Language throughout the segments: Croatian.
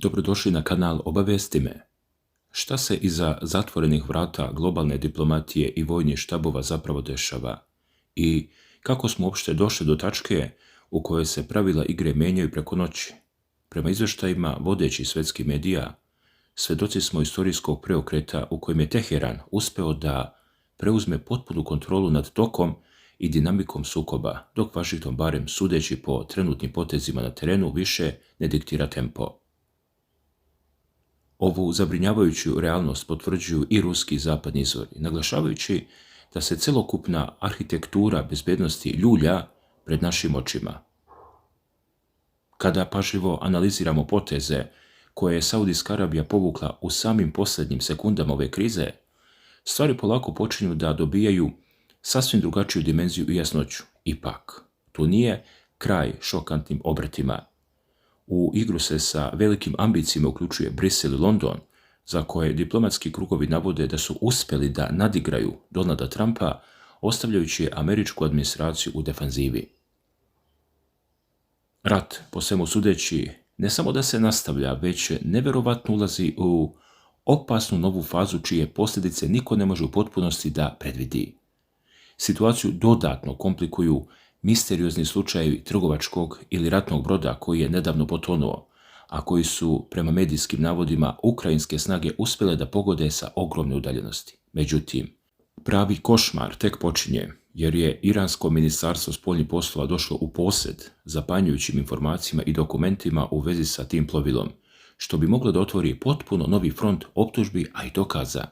Dobrodošli na kanal Obavijesti me. Šta se iza zatvorenih vrata globalne diplomatije i vojnih štabova zapravo dešava? I kako smo uopšte došli do tačke u kojoj se pravila igre menjaju preko noći? Prema izvještajima vodećih svjetskih medija, svedoci smo istorijskog preokreta u kojem je Teheran uspeo da preuzme potpunu kontrolu nad tokom i dinamikom sukoba, dok Washington, barem sudeći po trenutnim potezima na terenu, više ne diktira tempo. Ovu zabrinjavajuću realnost potvrđuju i ruski i zapadni izvori, naglašavajući da se celokupna arhitektura bezbednosti ljulja pred našim očima. Kada pažljivo analiziramo poteze koje je Saudijska Arabija povukla u samim posljednjim sekundama ove krize, stvari polako počinju da dobijaju sasvim drugačiju dimenziju i jasnoću. Ipak, tu nije kraj šokantnim obretima. U igru se sa velikim ambicijama uključuje Brisel i London, za koje diplomatski krugovi navode da su uspjeli da nadigraju Donalda Trumpa, ostavljajući američku administraciju u defanzivi. Rat, po svemu sudeći, ne samo da se nastavlja, već neverovatno ulazi u opasnu novu fazu čije posljedice niko ne može u potpunosti da predvidi. Situaciju dodatno komplikuju misteriozni slučajevi trgovačkog ili ratnog broda koji je nedavno potonuo, a koji su, prema medijskim navodima, ukrajinske snage uspjele da pogode sa ogromne udaljenosti. Međutim, pravi košmar tek počinje, jer je Iransko ministarstvo spoljnih poslova došlo u posjed zapanjujućim informacijama i dokumentima u vezi sa tim plovilom, što bi moglo da otvori potpuno novi front optužbi, a i dokaza.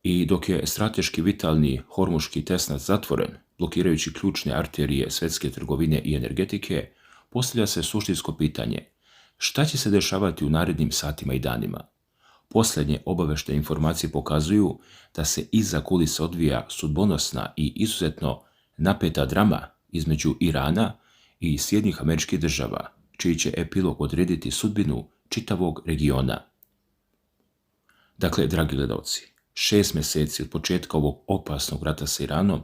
I dok je strateški vitalni Hormuški tesnac zatvoren, blokirajući ključne arterije svjetske trgovine i energetike, postavlja se suštinsko pitanje: šta će se dešavati u narednim satima i danima? Posljednje obaveštajne informacije pokazuju da se iza kulisa odvija sudbonosna i izuzetno napeta drama između Irana i Sjedinjenih Američkih Država, čiji će epilog odrediti sudbinu čitavog regiona. Dakle, dragi gledalci, 6 mjeseci od početka ovog opasnog rata sa Iranom,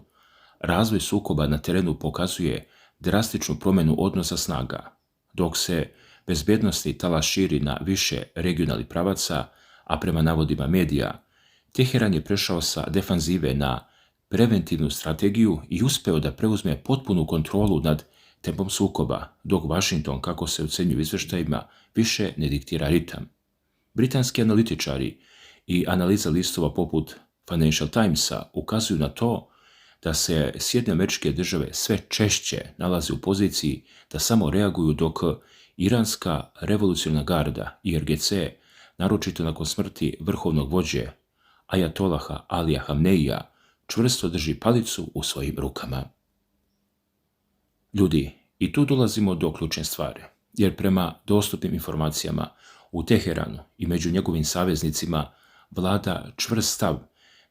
razvoj sukoba na terenu pokazuje drastičnu promjenu odnosa snaga, dok se bezbednosni talas širi na više regionalnih pravaca, a prema navodima medija, Teheran je prešao sa defanzive na preventivnu strategiju i uspeo da preuzme potpunu kontrolu nad tempom sukoba, dok Washington, kako se ocenjuju izvještajima, više ne diktira ritam. Britanski analitičari i analiza listova poput Financial Timesa ukazuju na to da se Sjedinjene Američke Države sve češće nalaze u poziciji da samo reaguju, dok Iranska revolucionarna garda IRGC, naročito nakon smrti vrhovnog vođe Ajatolaha Alija Hamneija, čvrsto drži palicu u svojim rukama. Ljudi, i tu dolazimo do ključne stvari, jer prema dostupnim informacijama u Teheranu i među njegovim saveznicima vlada čvrst stav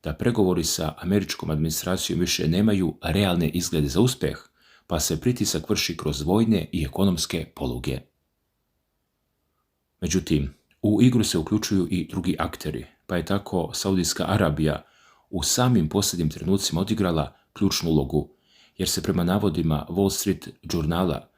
da pregovori sa američkom administracijom više nemaju realne izglede za uspjeh, pa se pritisak vrši kroz vojne i ekonomske poluge. Međutim, u igru se uključuju i drugi akteri, pa je tako Saudijska Arabija u samim posljednjim trenucima odigrala ključnu ulogu, jer se prema navodima Wall Street žurnala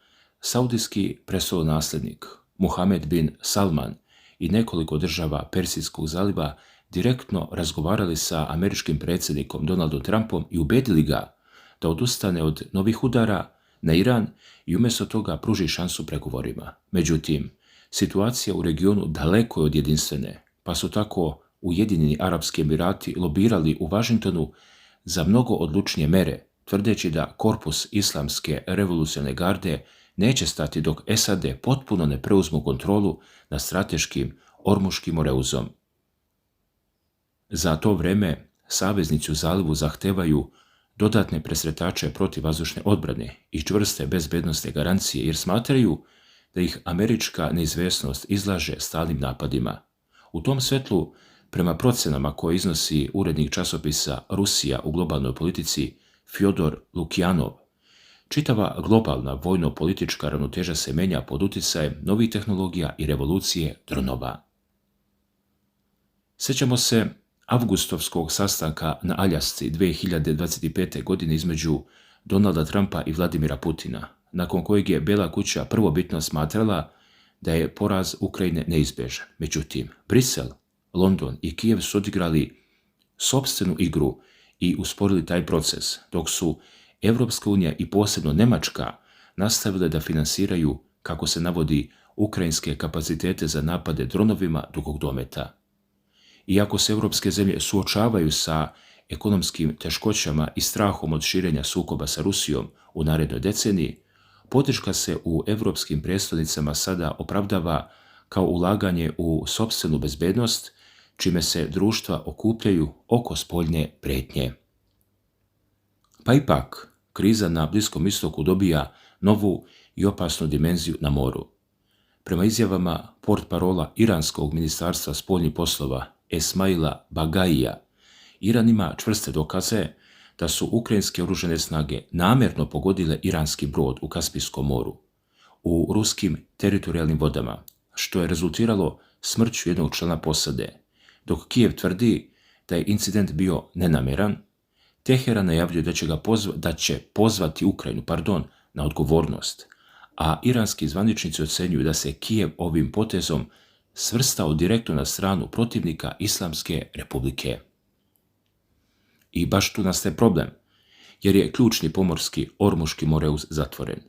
saudijski prestolonasljednik Mohammed bin Salman i nekoliko država Persijskog zaliva direktno razgovarali sa američkim predsjednikom Donaldom Trumpom i ubedili ga da odustane od novih udara na Iran i umjesto toga pruži šansu pregovorima. Međutim, situacija u regionu daleko je od jedinstvene, pa su tako Ujedinjeni Arapski Emirati lobirali u Washingtonu za mnogo odlučnije mere, tvrdeći da korpus Islamske revolucionarne garde neće stati dok SAD potpuno ne preuzmu kontrolu nad strateškim Ormuškim moreuzom. Za to vreme saveznici u zalivu zahtevaju dodatne presretače protivvazdušne odbrane i čvrste bezbednosne garancije, jer smatraju da ih američka neizvjesnost izlaže stalnim napadima. U tom svetlu, prema procenama koje iznosi urednik časopisa Rusija u globalnoj politici Fjodor Lukjanov, čitava globalna vojno-politička ravnoteža se menja pod utjecajem novih tehnologija i revolucije dronova. Sjećamo se avgustovskog sastanka na Aljasci 2025. godine između Donalda Trumpa i Vladimira Putina, nakon kojeg je Bela kuća prvobitno smatrala da je poraz Ukrajine neizbježan. Međutim, Brisel, London i Kijev su odigrali sopstvenu igru i usporili taj proces, dok su Europska unija i posebno Njemačka nastavile da finansiraju, kako se navodi, ukrajinske kapacitete za napade dronovima dugog dometa. Iako se europske zemlje suočavaju sa ekonomskim teškoćama i strahom od širenja sukoba sa Rusijom u narednoj deceniji, podrška se u europskim prijestolnicama sada opravdava kao ulaganje u sopstvenu bezbednost, čime se društva okupljaju oko spoljne prijetnje. Pa ipak, kriza na Bliskom istoku dobija novu i opasnu dimenziju na moru. Prema izjavama portparola Iranskog ministarstva spoljnih poslova Esmaila Bagaija, Iran ima čvrste dokaze da su ukrajinske oružane snage namjerno pogodile iranski brod u Kaspijskom moru, u ruskim teritorijalnim vodama, što je rezultiralo smrću jednog člana posade, dok Kijev tvrdi da je incident bio nenamjeran. Teheran najavljuje da će pozvati Ukrajinu na odgovornost, a iranski zvaničnici ocenjuju da se Kijev ovim potezom svrstao direktno na stranu protivnika Islamske republike. I baš tu nastaje problem, jer je ključni pomorski Ormuški Moreus zatvoren.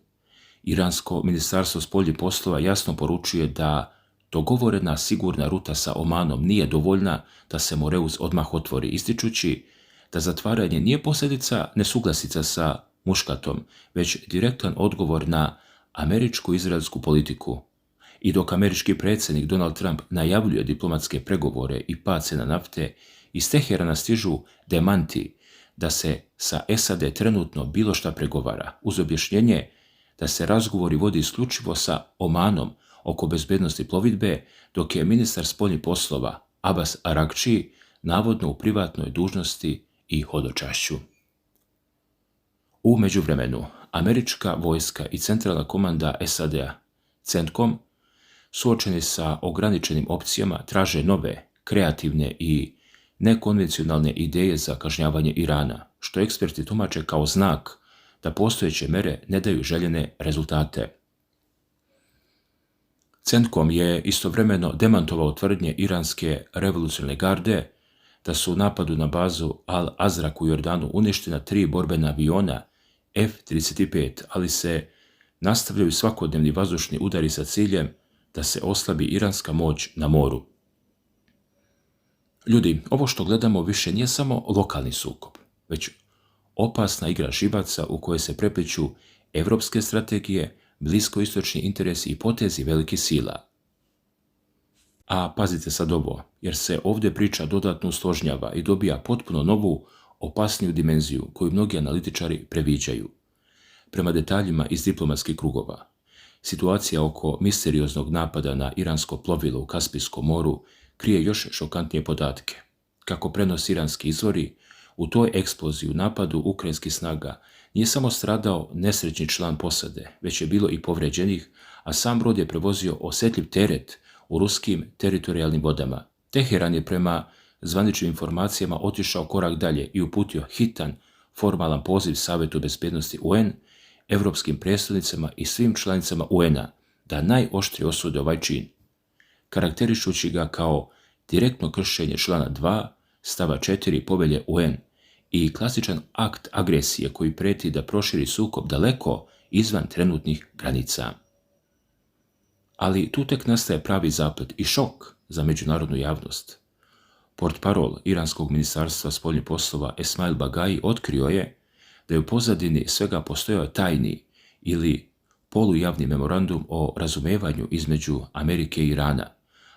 Iransko ministarstvo spoljnih poslova jasno poručuje da dogovorena sigurna ruta sa Omanom nije dovoljna da se Moreus odmah otvori, ističući da zatvaranje nije posljedica nesuglasica sa Muškatom, već direktan odgovor na američko-izraelsku politiku. I dok američki predsjednik Donald Trump najavljuje diplomatske pregovore i pad cijena nafte, iz Teherana stižu demanti da se sa SAD trenutno bilo šta pregovara, uz objašnjenje da se razgovori vodi isključivo sa Omanom oko bezbednosti plovidbe, dok je ministar spoljnih poslova Abbas Aragči navodno u privatnoj dužnosti i hodočašću. U međuvremenu, američka vojska i centralna komanda SAD-a, CENTCOM, suočeni sa ograničenim opcijama, traže nove, kreativne i nekonvencionalne ideje za kažnjavanje Irana, što eksperti tumače kao znak da postojeće mere ne daju željene rezultate. CENTCOM je istovremeno demantovao tvrdnje iranske revolucionarne garde da su u napadu na bazu Al-Azraq u Jordanu uništena 3 borbena aviona F-35, ali se nastavljaju svakodnevni vazdušni udari sa ciljem da se oslabi iranska moć na moru. Ljudi, ovo što gledamo više nije samo lokalni sukob, već opasna igra živaca u kojoj se prepliću evropske strategije, bliskoistočni interesi i potezi velikih sila. A pazite sad ovo, jer se ovdje priča dodatno usložnjava i dobija potpuno novu, opasniju dimenziju koju mnogi analitičari previđaju. Prema detaljima iz diplomatskih krugova, situacija oko misterioznog napada na iransko plovilo u Kaspijskom moru krije još šokantnije podatke. Kako prenosi iranski izvori, u toj eksploziji u napadu ukrajinskih snaga nije samo stradao nesrećni član posade, već je bilo i povređenih, a sam brod je prevozio osjetljiv teret u ruskim teritorijalnim vodama. Teheran je prema zvaničnim informacijama otišao korak dalje i uputio hitan, formalan poziv Savjetu bezbednosti UN, evropskim prijestolnicama i svim članicama UN-a da najoštrije osude ovaj čin, karakterišući ga kao direktno kršenje člana 2 stava 4 povelje UN i klasičan akt agresije koji preti da proširi sukob daleko izvan trenutnih granica. Ali tu tek nastaje pravi zaplet i šok za međunarodnu javnost. Portparol Iranskog ministarstva spoljnih poslova Esmail Bagai otkrio je da je u pozadini svega postojao tajni ili polujavni memorandum o razumevanju između Amerike i Irana,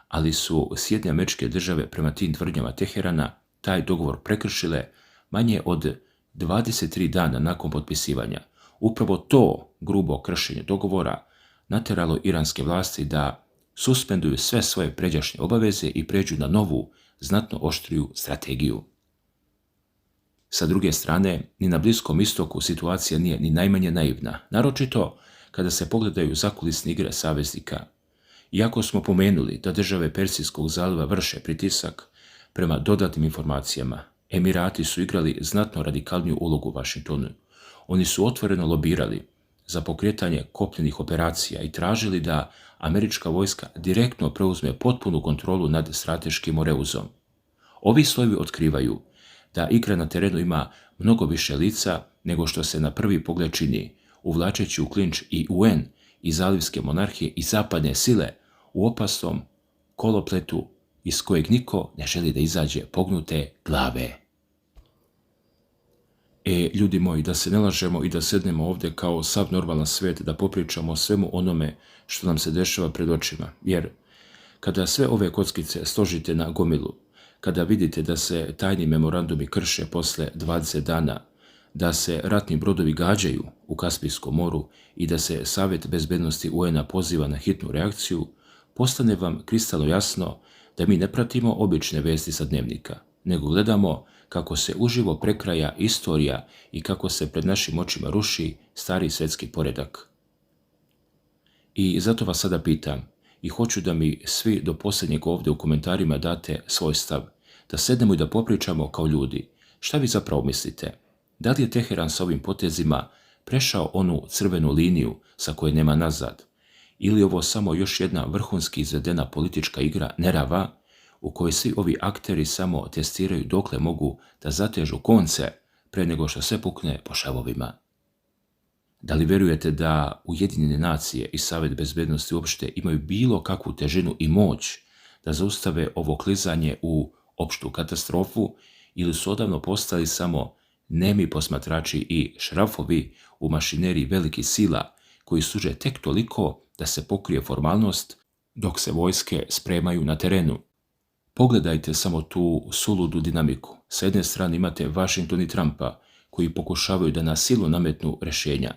ali su Sjedinjene Američke Države prema tim tvrdnjama Teherana taj dogovor prekršile manje od 23 dana nakon potpisivanja. Upravo to grubo kršenje dogovora nateralo iranske vlasti da suspenduju sve svoje pređašnje obaveze i pređu na novu, znatno oštriju strategiju. Sa druge strane, ni na Bliskom istoku situacija nije ni najmanje naivna, naročito kada se pogledaju zakulisne igre saveznika. Iako smo pomenuli da države Persijskog zaliva vrše pritisak, prema dodatnim informacijama, Emirati su igrali znatno radikalniju ulogu u Vašingtonu. Oni su otvoreno lobirali za pokretanje kopnenih operacija i tražili da američka vojska direktno preuzme potpunu kontrolu nad strateškim Moreuzom. Ovi slojevi otkrivaju da igra na terenu ima mnogo više lica nego što se na prvi pogled čini, uvlačeći u klinč i UN i zalivske monarhije i zapadne sile u opasnom kolopletu iz kojeg niko ne želi da izađe pognute glave. Ljudi moji, da se ne lažemo i da sednemo ovdje kao sav normalan svijet, da popričamo o svemu onome što nam se dešava pred očima. Jer kada sve ove kockice složite na gomilu, kada vidite da se tajni memorandumi krše posle 20 dana, da se ratni brodovi gađaju u Kaspijskom moru i da se Savjet bezbednosti UN-a poziva na hitnu reakciju, postane vam kristalno jasno da mi ne pratimo obične vesti sa dnevnika, nego gledamo kako se uživo prekraja istorija i kako se pred našim očima ruši stari svjetski poredak. I zato vas sada pitam i hoću da mi svi do posljednjeg ovdje u komentarima date svoj stav, da sednemo i da popričamo kao ljudi. Šta vi zapravo mislite? Da li je Teheran sa ovim potezima prešao onu crvenu liniju sa koje nema nazad? Ili ovo samo još jedna vrhunski izvedena politička igra nerava u kojoj svi ovi akteri samo testiraju dokle mogu da zatežu konce pre nego što sve pukne po šavovima? Da li vjerujete da Ujedinjene nacije i Savjet bezbednosti uopšte imaju bilo kakvu težinu i moć da zaustave ovo klizanje u opštu katastrofu ili su odavno postali samo nemi posmatrači i šrafovi u mašineriji velikih sila koji služe tek toliko da se pokrije formalnost dok se vojske spremaju na terenu? Pogledajte samo tu suludu dinamiku. Sa jedne strane imate Washington i Trumpa koji pokušavaju da na silu nametnu rješenja,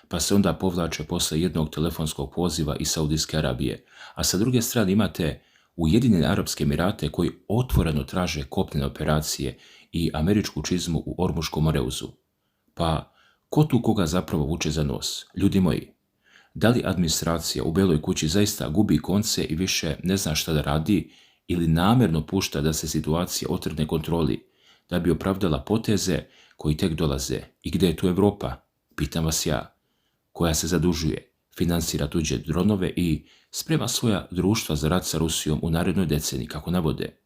pa se onda povlače posle jednog telefonskog poziva iz Saudijske Arabije, a sa druge strane imate Ujedinjene Arapske Emirate koji otvoreno traže kopnene operacije i američku čizmu u Ormuškom Moreuzu. Pa ko tu koga zapravo vuče za nos? Ljudi moji, da li administracija u Beloj kući zaista gubi konce i više ne zna šta da radi ili namjerno pušta da se situacija otrgne kontroli, da bi opravdala poteze koji tek dolaze? I gdje je tu Evropa? Pitam vas ja, koja se zadužuje, finansira tuđe dronove i sprema svoja društva za rat sa Rusijom u narednoj deceniji, kako navode,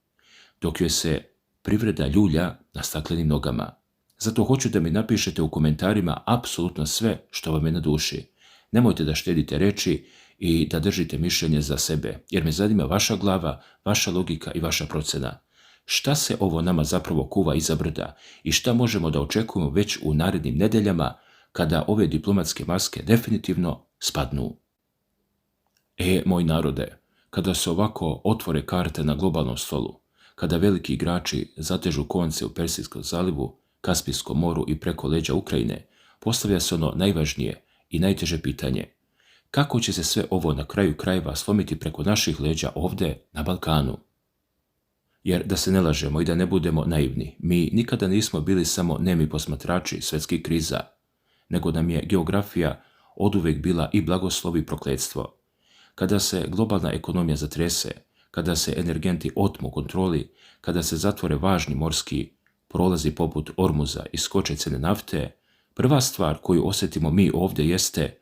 dok joj se privreda ljulja na staklenim nogama. Zato hoću da mi napišete u komentarima apsolutno sve što vam je na duši. Nemojte da štedite reči i da držite mišljenje za sebe, jer me zanima vaša glava, vaša logika i vaša procena. Šta se ovo nama zapravo kuva iza brda i šta možemo da očekujemo već u narednim nedeljama kada ove diplomatske maske definitivno spadnu? Moj narode, kada se ovako otvore karte na globalnom stolu, kada veliki igrači zatežu konce u Persijskom zalivu, Kaspijskom moru i preko leđa Ukrajine, postavlja se ono najvažnije i najteže pitanje. Kako će se sve ovo na kraju krajeva slomiti preko naših leđa ovdje na Balkanu? Jer da se ne lažemo i da ne budemo naivni, mi nikada nismo bili samo nemi posmatrači svjetskih kriza, nego nam je geografija oduvek bila i blagoslov i prokletstvo. Kada se globalna ekonomija zatrese, kada se energenti otmu kontroli, kada se zatvore važni morski prolazi poput Ormuza i skoče cene nafte, prva stvar koju osjetimo mi ovdje jeste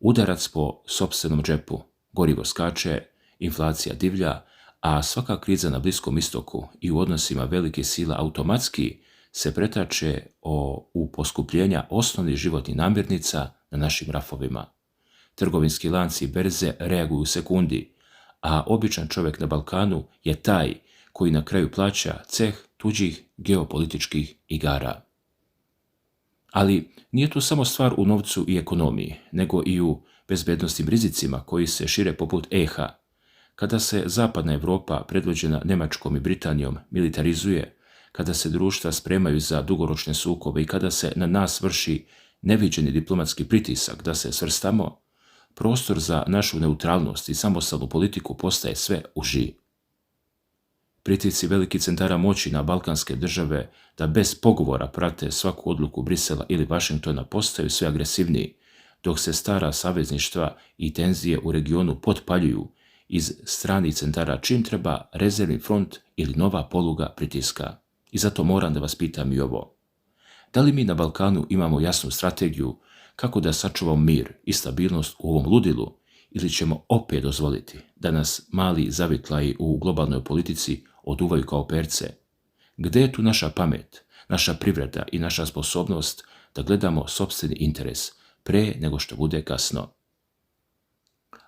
udarac po sopstvenom džepu. Gorivo skače, inflacija divlja, a svaka kriza na Bliskom istoku i u odnosima velikih sila automatski se pretače u poskupljenja osnovnih životnih namirnica na našim rafovima. Trgovinski lanci i berze reaguju u sekundi, a običan čovjek na Balkanu je taj koji na kraju plaća ceh tuđih geopolitičkih igara. Ali nije to samo stvar u novcu i ekonomiji, nego i u bezbednosnim rizicima koji se šire poput eha. Kada se zapadna Evropa, predvođena Njemačkom i Britanijom, militarizuje, kada se društva spremaju za dugoročne sukobe i kada se na nas vrši neviđeni diplomatski pritisak da se svrstamo, prostor za našu neutralnost i samostalnu politiku postaje sve uži. Pritisci velikih centara moći na balkanske države da bez pogovora prate svaku odluku Brisela ili Washingtona postaju sve agresivniji, dok se stara savezništva i tenzije u regionu potpaljuju iz stranih centara čim treba rezervni front ili nova poluga pritiska. I zato moram da vas pitam i ovo. Da li mi na Balkanu imamo jasnu strategiju Kako da sačuvamo mir i stabilnost u ovom ludilu, ili ćemo opet dozvoliti da nas mali zavitlaji u globalnoj politici oduvaju kao perce? Gde je tu naša pamet, naša privreda i naša sposobnost da gledamo sopstveni interes pre nego što bude kasno?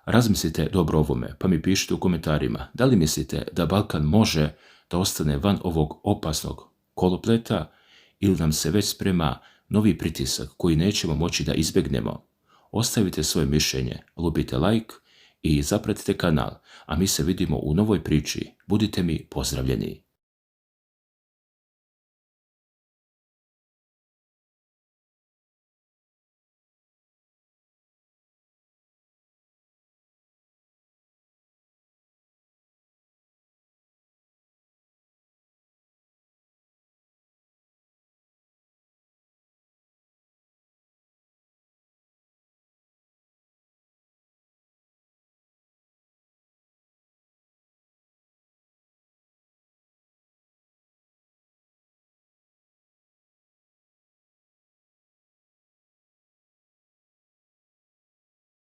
Razmislite dobro o ovome, pa mi pišite u komentarima da li mislite da Balkan može da ostane van ovog opasnog kolopleta ili nam se već sprema novi pritisak koji nećemo moći da izbjegnemo. Ostavite svoje mišljenje, lupite like i zapratite kanal, a mi se vidimo u novoj priči. Budite mi pozdravljeni.